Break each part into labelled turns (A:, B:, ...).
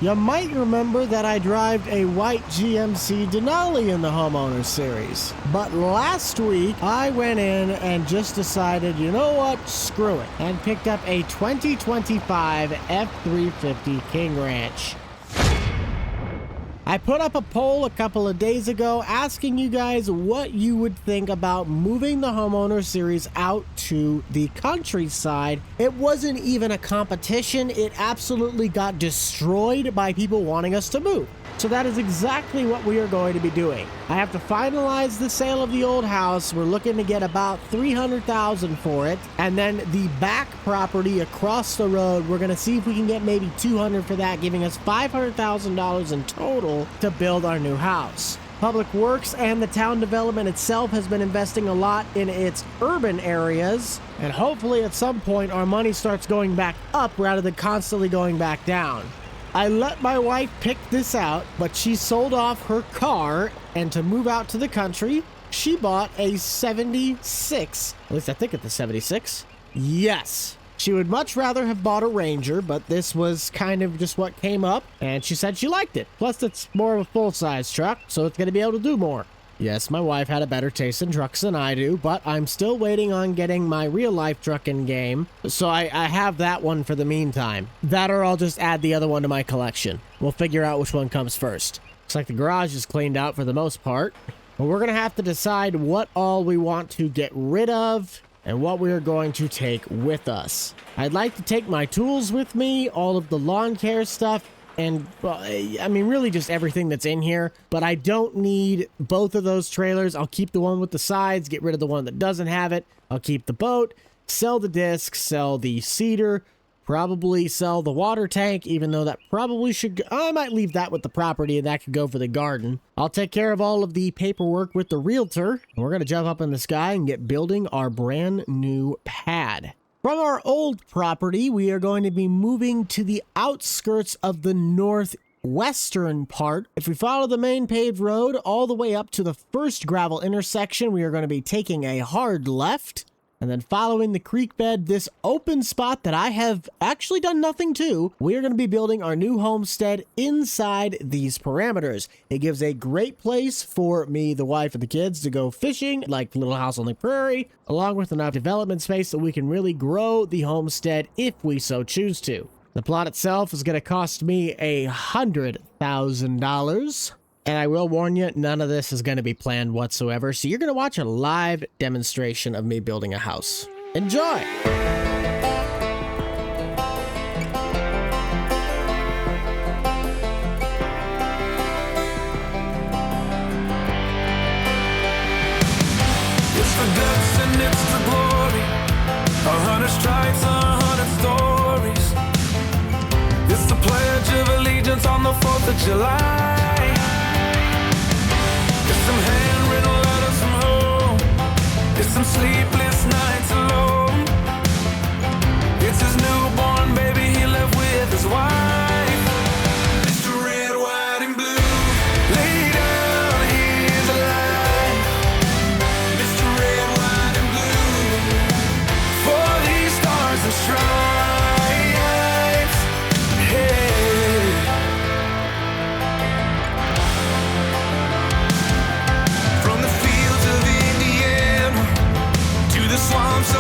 A: You might remember that I drive a white GMC Denali in the homeowner series. But last week, I went in and just decided, you know what, screw it, and picked up a 2025 F350 King Ranch. I put up a poll a couple of days ago asking you guys what you would think about moving the homeowner series out to the countryside. It wasn't even a competition. It absolutely got destroyed by people wanting us to move. So that is exactly what we are going to be doing. I have to finalize the sale of the old house. We're looking to get about $300,000 for it. And then the back property across the road, we're going to see if we can get maybe $200,000 for that, giving us $500,000 in total to build our new house. Public Works and the town development itself has been investing a lot in its urban areas, and hopefully at some point our money starts going back up rather than constantly going back down. I let my wife pick this out, but she sold off her car, and to move out to the country, she bought a 76. At least I think it's a 76. Yes. She would much rather have bought a Ranger, but this was kind of just what came up, and she said she liked it. Plus, it's more of a full-size truck, so it's going to be able to do more. Yes, my wife had a better taste in trucks than I do, but I'm still waiting on getting my real-life truck in game, so I have that one for the meantime. That or I'll just add the other one to my collection. We'll figure out which one comes first. Looks like the garage is cleaned out for the most part, but we're going to have to decide what all we want to get rid of and what we are going to take with us. I'd like to take my tools with me, all of the lawn care stuff, and, well, I mean, really just everything that's in here. But I don't need both of those trailers. I'll keep the one with the sides, get rid of the one that doesn't have it. I'll keep the boat, sell the disc, sell the cedar, probably sell the water tank, even though that probably should go. I might leave that with the property, and that could go for the garden. I'll take care of all of the paperwork with the realtor, and we're going to jump up in the sky and get building our brand new pad. From our old property, we are going to be moving to the outskirts of the northwestern part. If we follow the main paved road all the way up to the first gravel intersection, we are going to be taking a hard left. And then following the creek bed, this open spot that I have actually done nothing to, we are going to be building our new homestead inside these parameters. It gives a great place for me, the wife, and the kids to go fishing, like Little House on the Prairie, along with enough development space that we can really grow the homestead if we so choose to. The plot itself is going to cost me $100,000. And I will warn you, none of this is going to be planned whatsoever, so you're going to watch a live demonstration of me building a house. Enjoy!
B: It's the guts and it's the glory, 100 stripes, 100 stories. It's the Pledge of Allegiance on the 4th of July. Some handwritten letters from home. It's some sleepless nights alone. It's his newborn baby he left with his wife. Mr. Red, white, and blue, lay down, he is alive. Mr. Red, white, and blue, for these stars and stripes. Hey. Swamps of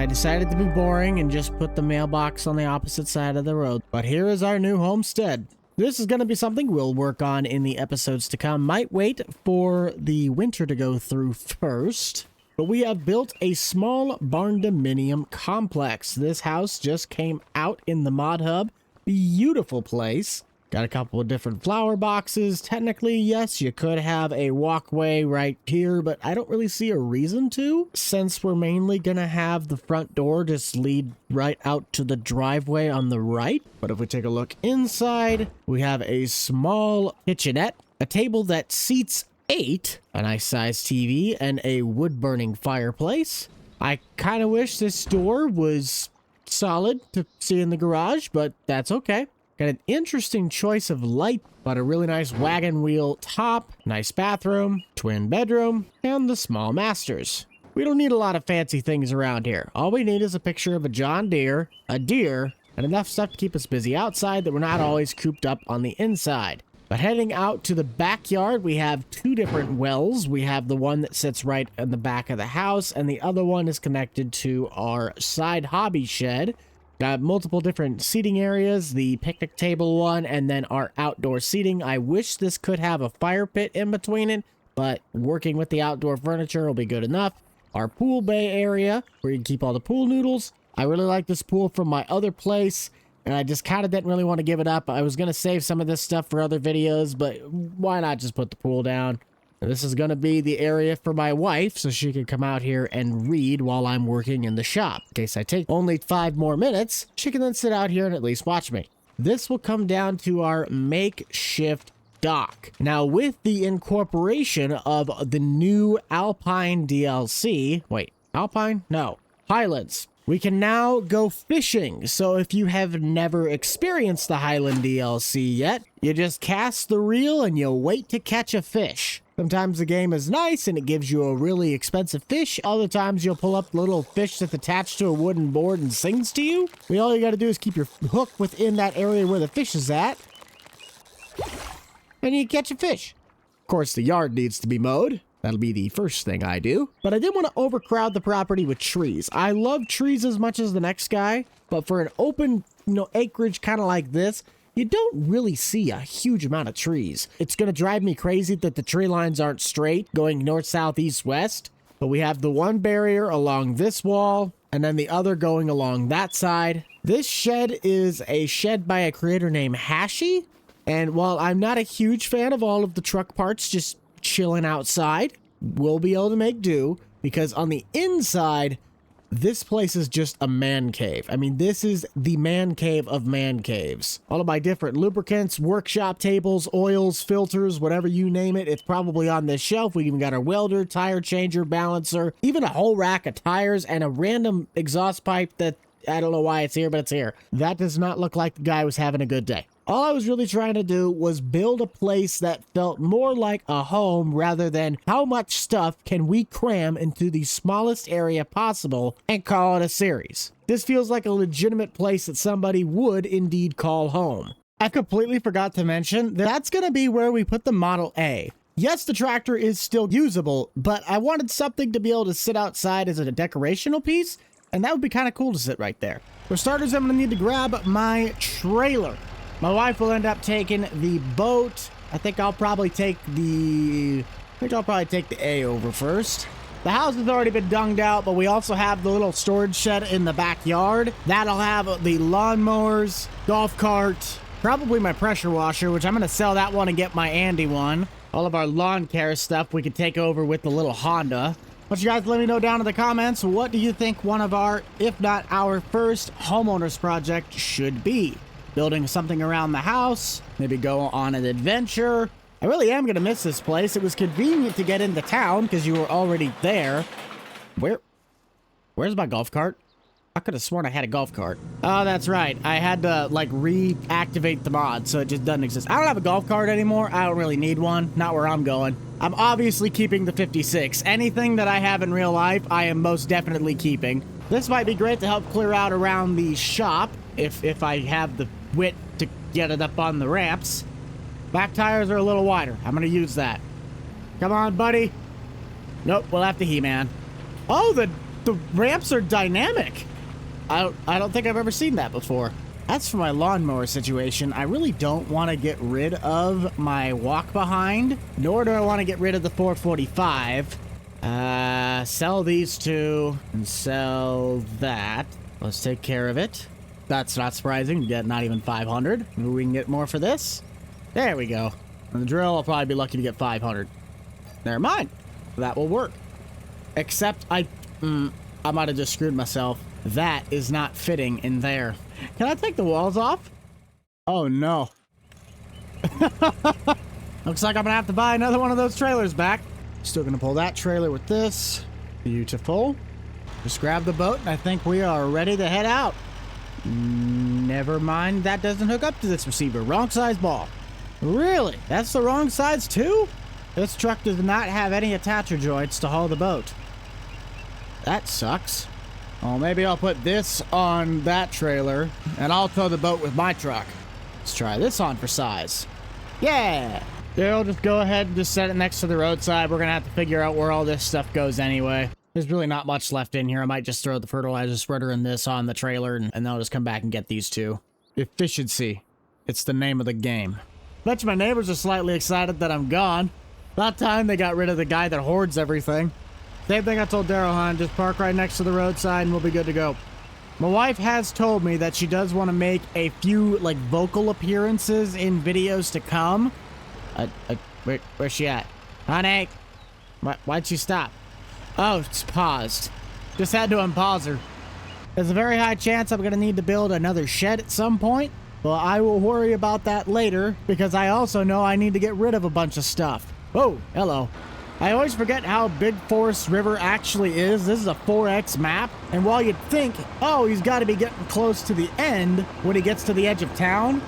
A: decided to be boring and just put the mailbox on the opposite side of the road. But here is our new homestead. This is going to be something we'll work on in the episodes to come. Might wait for the winter to go through first. But we have built a small barn-dominium complex. This house just came out in the mod hub. Beautiful place. Got a couple of different flower boxes. Technically, yes, you could have a walkway right here, but I don't really see a reason to, since we're mainly going to have the front door just lead right out to the driveway on the right. But if we take a look inside, we have a small kitchenette, a table that seats 8, a nice sized TV, and a wood-burning fireplace. I kind of wish this door was solid to see in the garage, but that's okay. Got an interesting choice of light, but a really nice wagon wheel top, nice bathroom, twin bedroom, and the small masters. We don't need a lot of fancy things around here. All we need is a picture of a John Deere, a deer, and enough stuff to keep us busy outside that we're not always cooped up on the inside. But heading out to the backyard, we have 2 different wells. We have the one that sits right in the back of the house, and the other one is connected to our side hobby shed. Got multiple different seating areas, the picnic table one, and then our outdoor seating. I wish this could have a fire pit in between it, but working with the outdoor furniture will be good enough. Our pool bay area, where you can keep all the pool noodles. I really like this pool from my other place, and I just kind of didn't really want to give it up. I was going to save some of this stuff for other videos, but why not just put the pool down? And this is going to be the area for my wife, so she can come out here and read while I'm working in the shop. In case I take only 5 more minutes, she can then sit out here and at least watch me. This will come down to our makeshift dock. Now, with the incorporation of the new Alpine DLC... Wait, Alpine? No. Highlands. We can now go fishing, so if you have never experienced the Highland DLC yet, you just cast the reel and you wait to catch a fish. Sometimes the game is nice and it gives you a really expensive fish. Other times you'll pull up the little fish that's attached to a wooden board and sings to you. All you gotta do is keep your hook within that area where the fish is at, and you catch a fish. Of course, the yard needs to be mowed. That'll be the first thing I do. But I didn't want to overcrowd the property with trees. I love trees as much as the next guy, but for an open, acreage kind of like this, you don't really see a huge amount of trees. It's going to drive me crazy that the tree lines aren't straight, going north, south, east, west. But we have the one barrier along this wall, and then the other going along that side. This shed is a shed by a creator named Hashi. And while I'm not a huge fan of all of the truck parts just chilling outside, we'll be able to make do, because on the inside, this place is just a man cave. I mean, this is the man cave of man caves. All of my different lubricants, workshop tables, oils, filters, whatever you name it, it's probably on this shelf. We even got our welder, tire changer, balancer, even a whole rack of tires, and a random exhaust pipe that I don't know why it's here, but it's here. That does not look like the guy was having a good day. All I was really trying to do was build a place that felt more like a home rather than how much stuff can we cram into the smallest area possible and call it a series. This feels like a legitimate place that somebody would indeed call home. I completely forgot to mention that's going to be where we put the Model A. Yes, the tractor is still usable, but I wanted something to be able to sit outside as a decorational piece, and that would be kind of cool to sit right there. For starters, I'm going to need to grab my trailer. My wife will end up taking the boat. I think I'll probably take the A over first. The house has already been dunged out, but we also have the little storage shed in the backyard. That'll have the lawnmowers, golf cart, probably my pressure washer, which I'm going to sell that one and get my Andy one. All of our lawn care stuff we could take over with the little Honda. But you guys let me know down in the comments, what do you think one of our, if not our first homeowners project should be? Building something around the house, maybe go on an adventure. I really am going to miss this place. It was convenient to get into town because you were already there. Where's my golf cart? I could have sworn I had a golf cart. Oh, that's right. I had to, reactivate the mod, so it just doesn't exist. I don't have a golf cart anymore. I don't really need one. Not where I'm going. I'm obviously keeping the 56. Anything that I have in real life, I am most definitely keeping. This might be great to help clear out around the shop, if I have the wit to get it up on the ramps. Back tires are a little wider. I'm going to use that. Come on, buddy. Nope, we'll have to He-Man. Oh, the The ramps are dynamic. I don't think I've ever seen that before. As for my lawnmower situation, I really don't want to get rid of my walk behind, nor do I want to get rid of the 445. Sell these two and sell that. Let's take care of it. That's not surprising. Get not even 500. Maybe we can get more for this. There we go. And the drill, I'll probably be lucky to get 500. Never mind. That will work. Except I might have just screwed myself. That is not fitting in there. Can I take the walls off? Oh no. Looks like I'm gonna have to buy another one of those trailers back. Still gonna pull that trailer with this. Beautiful. Just grab the boat and I think we are ready to head out. Never mind, that doesn't hook up to this receiver. Wrong size ball. Really? That's the wrong size too? This truck does not have any attacher joints to haul the boat. That sucks. Well, maybe I'll put this on that trailer and I'll tow the boat with my truck. Let's try this on for size. Yeah. There, I'll just go ahead and just set it next to the roadside. We're gonna have to figure out where all this stuff goes anyway. There's really not much left in here. I might just throw the fertilizer spreader and this on the trailer and then I'll just come back and get these two. Efficiency. It's the name of the game. Bet you my neighbors are slightly excited that I'm gone. About time they got rid of the guy that hoards everything. Same thing I told Daryl, hon. Just park right next to the roadside and we'll be good to go. My wife has told me that she does want to make a few, like, vocal appearances in videos to come. Where's she at? Honey? Why'd she stop? Oh, it's paused. Just had to unpause her. There's a very high chance I'm going to need to build another shed at some point. Well, I will worry about that later because I also know I need to get rid of a bunch of stuff. Oh, hello. I always forget how big Forest River actually is. This is a 4X map. And while you'd think, oh, he's got to be getting close to the end when he gets to the edge of town.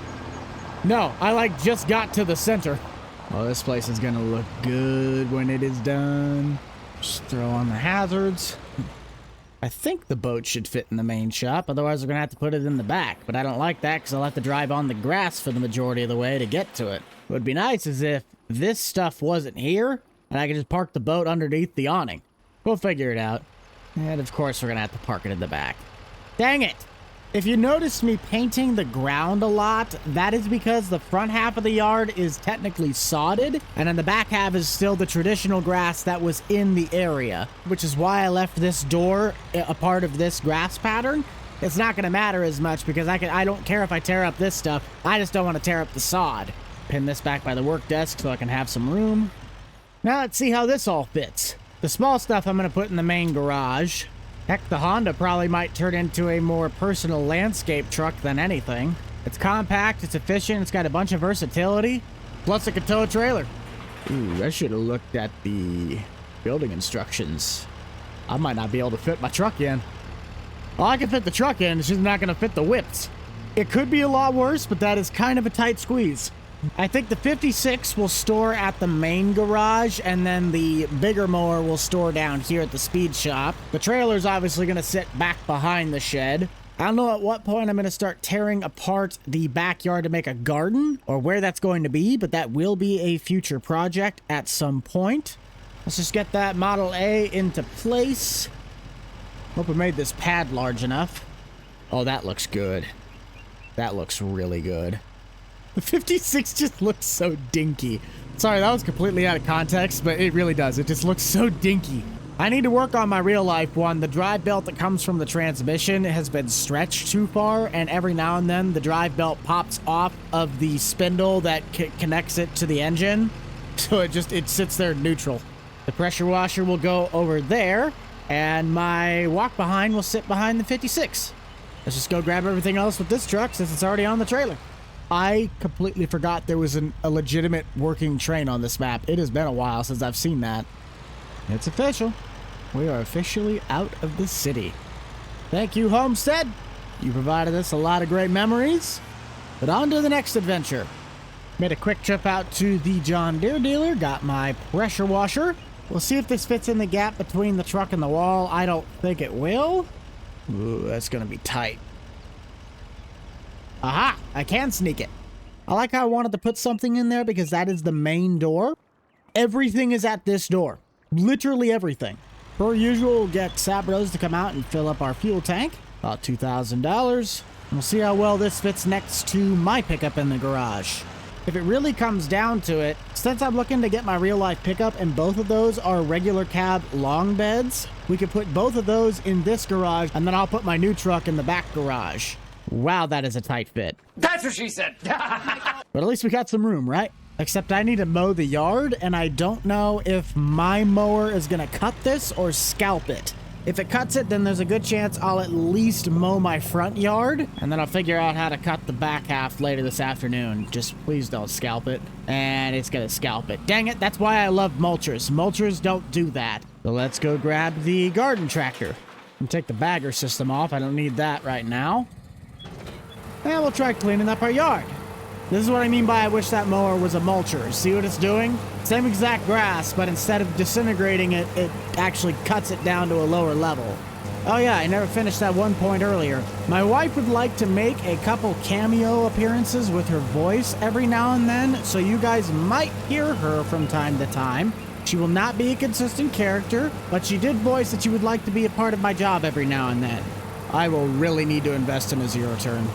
A: No, I like just got to the center. Oh, this place is going to look good when it is done. Just throw on the hazards. I think the boat should fit in the main shop. Otherwise, we're going to have to put it in the back. But I don't like that because I'll have to drive on the grass for the majority of the way to get to it. What would be nice is if this stuff wasn't here and I could just park the boat underneath the awning. We'll figure it out. And of course, we're going to have to park it in the back. Dang it! If you noticed me painting the ground a lot, that is because the front half of the yard is technically sodded, and then the back half is still the traditional grass that was in the area, which is why I left this door a part of this grass pattern. It's not going to matter as much because I don't care if I tear up this stuff. I just don't want to tear up the sod. Pin this back by the work desk so I can have some room. Now let's see how this all fits. The small stuff I'm going to put in the main garage. Heck, the Honda probably might turn into a more personal landscape truck than anything. It's compact, it's efficient, it's got a bunch of versatility, plus it can tow a trailer. Ooh, I should have looked at the building instructions. I might not be able to fit my truck in. Well, I can fit the truck in, it's just not going to fit the whips. It could be a lot worse, but that is kind of a tight squeeze. I think the 56 will store at the main garage, and then the bigger mower will store down here at the speed shop. The trailer's obviously going to sit back behind the shed. I don't know at what point I'm going to start tearing apart the backyard to make a garden, or where that's going to be, but that will be a future project at some point. Let's just get that Model A into place. Hope we made this pad large enough. Oh, that looks good. That looks really good. The 56 just looks so dinky. Sorry, that was completely out of context, but it really does. It just looks so dinky. I need to work on my real life one. The drive belt that comes from the transmission has been stretched too far, and every now and then the drive belt pops off of the spindle that connects it to the engine. So it sits there neutral. The pressure washer will go over there, and my walk behind will sit behind the 56. Let's just go grab everything else with this truck since it's already on the trailer. I completely forgot there was a legitimate working train on this map. It has been a while since I've seen that. It's official. We are officially out of the city. Thank you, Homestead. You provided us a lot of great memories. But on to the next adventure. Made a quick trip out to the John Deere dealer. Got my pressure washer. We'll see if this fits in the gap between the truck and the wall. I don't think it will. Ooh, that's going to be tight. Aha! I can sneak it. I like how I wanted to put something in there because that is the main door. Everything is at this door. Literally everything. Per usual, we'll get Sabros to come out and fill up our fuel tank. About $2,000. We'll see how well this fits next to my pickup in the garage. If it really comes down to it, since I'm looking to get my real-life pickup and both of those are regular cab long beds, we could put both of those in this garage and then I'll put my new truck in the back garage. Wow, that is a tight fit.
C: That's what she said.
A: But at least we got some room, right? Except I need to mow the yard, and I don't know if my mower is gonna cut this or scalp it. If it cuts it, then there's a good chance I'll at least mow my front yard, and then I'll figure out how to cut the back half later this afternoon. Just please don't scalp it. And it's gonna scalp it. Dang it, that's why I love mulchers. Mulchers don't do that. So let's go grab the garden tractor and take the bagger system off. I don't need that right now. And we'll try cleaning up our yard. This is what I mean by I wish that mower was a mulcher. See what it's doing? Same exact grass, but instead of disintegrating it, it actually cuts it down to a lower level. Oh yeah, I never finished that one point earlier. My wife would like to make a couple cameo appearances with her voice every now and then, so you guys might hear her from time to time. She will not be a consistent character, but she did voice that she would like to be a part of my job every now and then. I will really need to invest in a zero turn.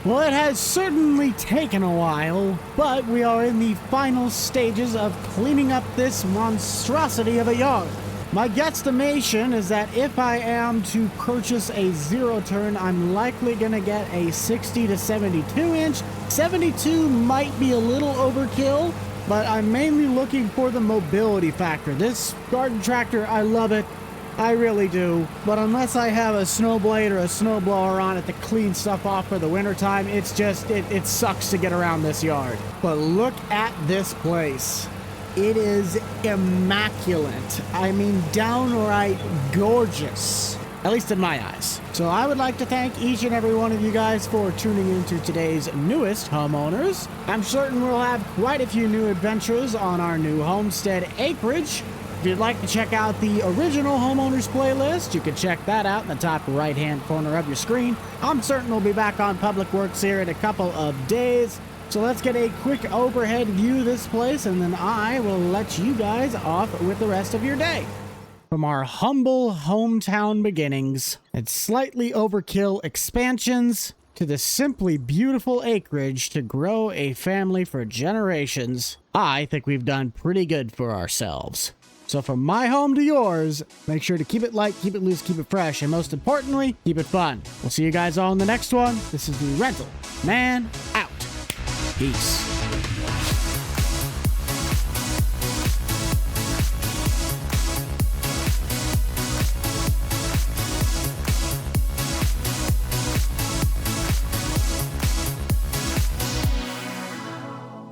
A: Well, it has certainly taken a while, but we are in the final stages of cleaning up this monstrosity of a yard. My guesstimation is that if I am to purchase a zero turn, I'm likely going to get a 60 to 72 inch. 72 might be a little overkill, but I'm mainly looking for the mobility factor. This garden tractor, I love it. I really do, but unless I have a snow blade or a snowblower on it to clean stuff off for the wintertime, it's just, it sucks to get around this yard. But look at this place. It is immaculate. I mean, downright gorgeous, at least in my eyes. So I would like to thank each and every one of you guys for tuning into today's newest homeowners. I'm certain we'll have quite a few new adventures on our new homestead acreage. If you'd like to check out the original homeowners playlist, you can check that out in the top right-hand corner of your screen. I'm certain we'll be back on Public Works here in a couple of days. So let's get a quick overhead view of this place, and then I will let you guys off with the rest of your day. From our humble hometown beginnings and slightly overkill expansions to the simply beautiful acreage to grow a family for generations, I think we've done pretty good for ourselves. So from my home to yours, make sure to keep it light, keep it loose, keep it fresh, and most importantly, keep it fun. We'll see you guys all in the next one. This is the Rental Man out. Peace.